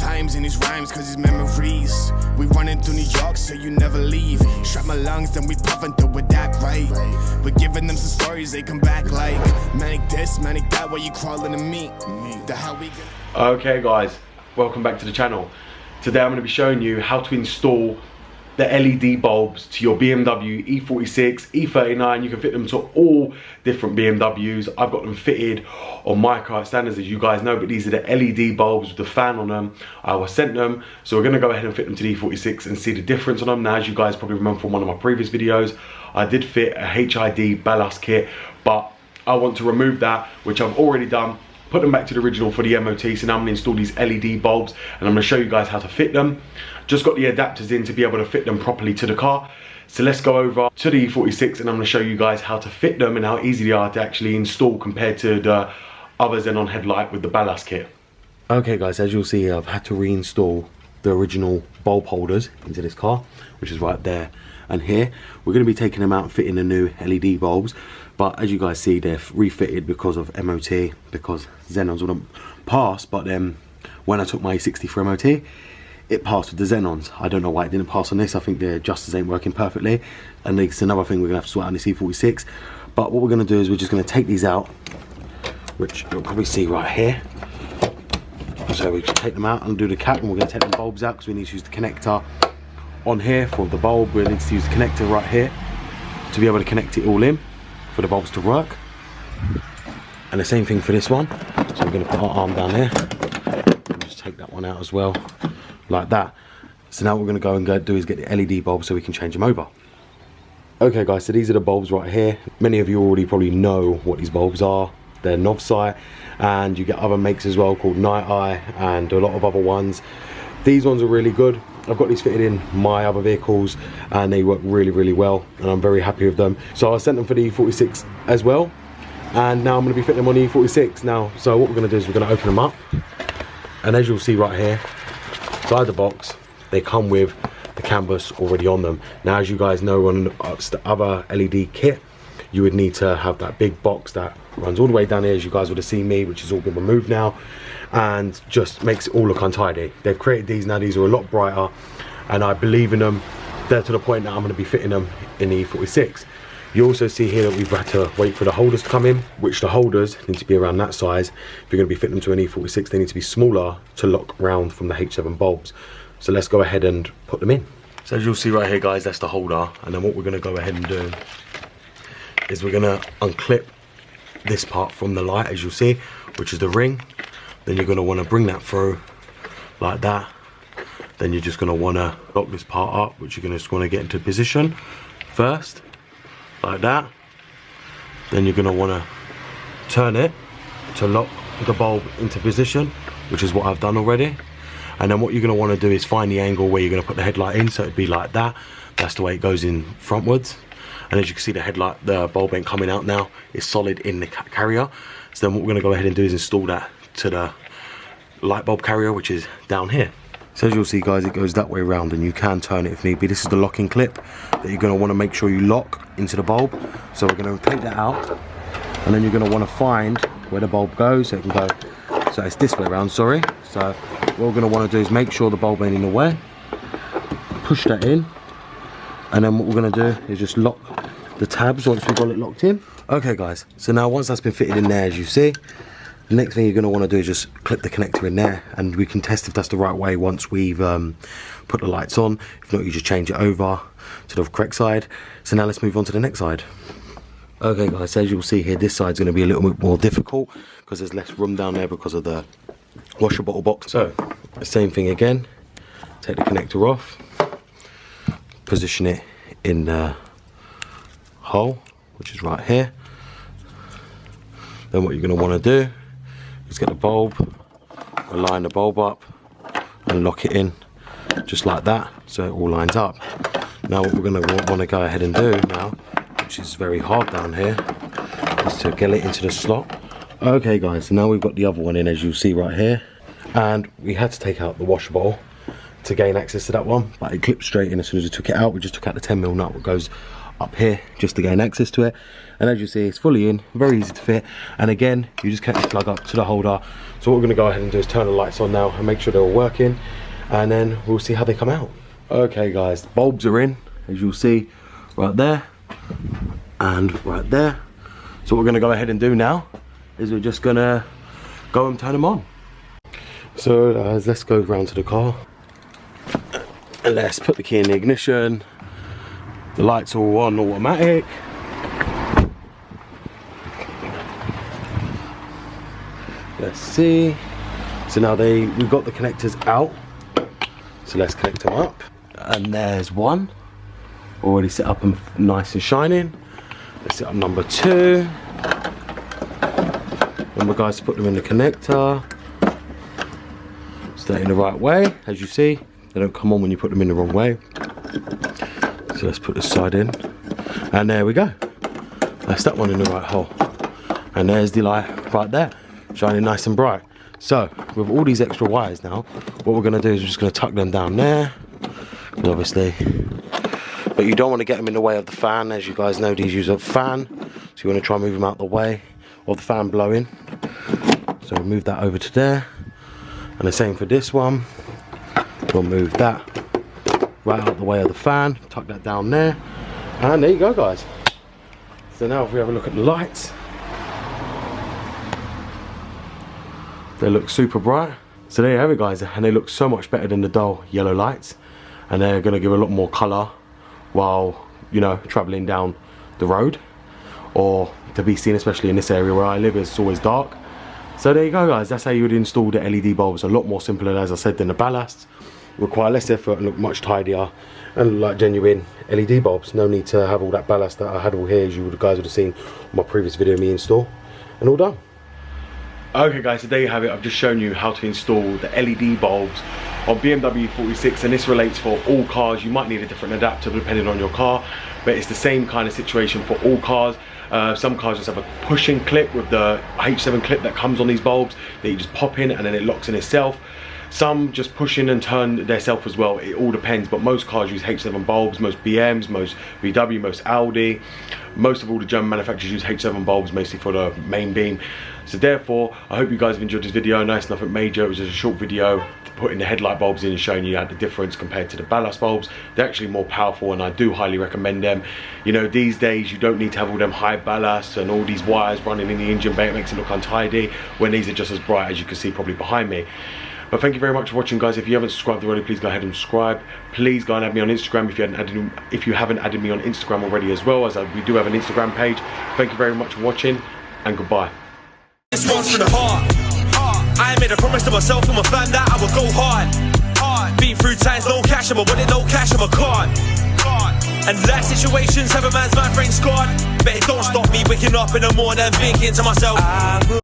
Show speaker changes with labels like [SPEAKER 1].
[SPEAKER 1] times in his rhymes, cause his memories. We running through New York, so you never leave. Strap my lungs, then we puffin' through with that right. But giving them some stories, they come back like manic this, manic that, why you crawling to me? The hell we gonna...
[SPEAKER 2] Okay guys, welcome back to the channel. Today I'm going to be showing you how to install the LED bulbs to your BMW E46, E39. You can fit them to all different BMWs. I've got them fitted on my car standards, as you guys know, but these are the LED bulbs with the fan on them. I was sent them, so we're going to go ahead and fit them to the E46 and see the difference on them. Now, as you guys probably remember from one of my previous videos, I did fit a HID ballast kit, but I want to remove that, which I've already done. Put them back to the original for the MOT. So now I'm going to install these LED bulbs and I'm going to show you guys how to fit them. Just got the adapters in to be able to fit them properly to the car. So let's go over to the E46 and I'm going to show you guys how to fit them and how easy they are to actually install compared to the other xenon headlight with the ballast kit. Okay guys, as you'll see, I've had to reinstall the original bulb holders into this car, which is right there and here. We're going to be taking them out and fitting the new LED bulbs. But as you guys see, they're refitted because of MOT, because xenons wouldn't pass. But then when I took my E60 for MOT, it passed with the xenons. I don't know why it didn't pass on this. I think the adjusters ain't working perfectly, and it's another thing we're gonna have to sort out on the E46. But what we're gonna do is we're just gonna take these out, which you'll probably see right here. So we just take them out and do the cap, and we're gonna take the bulbs out because we need to use the connector on here for the bulb. We need to use the connector right here to be able to connect it all in for the bulbs to work. And the same thing for this one. So we're going to put our arm down here and just take that one out as well, like that. So now what we're going to go and do is get the LED bulbs so we can change them over. Okay guys, so these are the bulbs right here. Many of you already probably know what these bulbs are. They're Novsight, and you get other makes as well called Night Eye and a lot of other ones. These ones are really good. I've got these fitted in my other vehicles and they work really well, and I'm very happy with them. So I sent them for the E46 as well, and now I'm going to be fitting them on the E46 now. So what we're going to do is we're going to open them up, and as you'll see right here, inside the box, they come with the canvas already on them. Now, as you guys know, on the other LED kit, you would need to have that big box that runs all the way down here, as you guys would have seen me, which has all been removed now, and just makes it all look untidy. They've created these now. These are a lot brighter, and I believe in them. They're to the point that I'm going to be fitting them in the E46. You also see here that we've had to wait for the holders to come in, which the holders need to be around that size. If you're going to be fitting them to an E46, they need to be smaller to lock round from the H7 bulbs. So let's go ahead and put them in. So as you'll see right here guys, that's the holder, and then what we're going to go ahead and do is we're going to unclip this part from the light, as you'll see, which is the ring. Then you're going to want to bring that through like that. Then you're just going to want to lock this part up, which you're going to just want to get into position first, like that. Then you're going to want to turn it to lock the bulb into position, which is what I've done already. And then what you're going to want to do is find the angle where you're going to put the headlight in, so it'd be like that. That's the way it goes in frontwards. And as you can see, the headlight, the bulb ain't coming out now. It's solid in the carrier. So then what we're going to go ahead and do is install that to the light bulb carrier, which is down here. So as you'll see guys, it goes that way around, and you can turn it if need be. This is the locking clip that you're going to want to make sure you lock into the bulb. So we're going to take that out, and then you're going to want to find where the bulb goes, so it can go, so it's this way around, sorry. So what we're going to want to do is make sure the bulb ain't in the way, push that in, and then what we're going to do is just lock the tabs once we've got it locked in. Okay guys, so now once that's been fitted in there, as you see, the next thing you're going to want to do is just clip the connector in there, and we can test if that's the right way once we've put the lights on. If not, you just change it over to the correct side. So now let's move on to the next side. Okay guys, so as you'll see here, this side's going to be a little bit more difficult because there's less room down there because of the washer bottle box. So the same thing again, take the connector off, position it in the hole, which is right here. Then what you're going to want to do is get the bulb, align the bulb up and lock it in just like that, so it all lines up. Now what we're going to want to go ahead and do now, which is very hard down here, is to get it into the slot. Okay guys, so now we've got the other one in, as you'll see right here, and we had to take out the washer bowl to gain access to that one, but it clipped straight in as soon as we took it out. We just took out the 10mm nut that goes
[SPEAKER 3] up here just to gain access to it. And as you see, it's fully in, very easy to fit. And again, you just connect the plug up to the holder. So what we're gonna go ahead and do is turn the lights on now and make sure they're all working, and then we'll see how they come out. Okay guys, the bulbs are in, as you'll see right there and right there. So what we're gonna go ahead and do now is we're just gonna go and turn them on. So guys, let's go round to the car and let's put the key in the ignition. The lights are all on automatic. Let's see. So now we've got the connectors out. So let's connect them up. And there's one already set up and nice and shining. Let's set up number 2. Remember guys, to put them in the connector. Stay in the right way. As you see, they don't come on when you put them in the wrong way. So let's put this side in. And there we go. That's that one in the right hole. And there's the light right there, shining nice and bright. So with all these extra wires now, what we're going to do is we're just going to tuck them down there, obviously, but you don't want to get them in the way of the fan. As you guys know, these use a fan, so you want to try and move them out the way of the fan blowing. So we'll move that over to there, and the same for this one. We'll move that right out the way of the fan, tuck that down there, and there you go guys. So now if we have a look at the lights, they look super bright. So there you have it guys, and they look so much better than the dull yellow lights, and they're going to give a lot more colour while, you know, travelling down the road, or to be seen, especially in this area where I live, it's always dark. So there you go guys, that's how you would install the LED bulbs. A lot more simpler, as I said, than the ballasts. Require less effort and look much tidier and look like genuine LED bulbs. No need to have all that ballast that I had all here, as you guys would have seen on my previous video of me install, and all done.
[SPEAKER 2] Okay guys, so there you have it. I've just shown you how to install the LED bulbs on BMW 46, and this relates for all cars. You might need a different adapter depending on your car, but it's the same kind of situation for all cars. Some cars just have a pushing clip with the H7 clip that comes on these bulbs that you just pop in and then it locks in itself. Some just push in and turn themselves as well. It all depends, but most cars use H7 bulbs. Most BMs, most VW, most Audi, most of all the German manufacturers use H7 bulbs, mostly for the main beam. So therefore, I hope you guys have enjoyed this video. Nice, nothing major. It was just a short video putting the headlight bulbs in and showing you the difference compared to the ballast bulbs. They're actually more powerful, and I do highly recommend them. You know, these days you don't need to have all them high ballasts and all these wires running in the engine bay. It makes it look untidy when these are just as bright, as you can see probably behind me. But thank you very much for watching guys. If you haven't subscribed already, please go ahead and subscribe. Please go and add me on Instagram if you haven't added me on Instagram already as well, as we do have an Instagram page. Thank you very much for watching, and goodbye.
[SPEAKER 4] This one's from the heart. I made a promise to myself and my fam that I would go hard. Been through times, no cash, I'm a wallet, no cash, I'm a card. And life situations have a man's mind frame scarred, but it don't stop me waking up in the morning thinking to myself,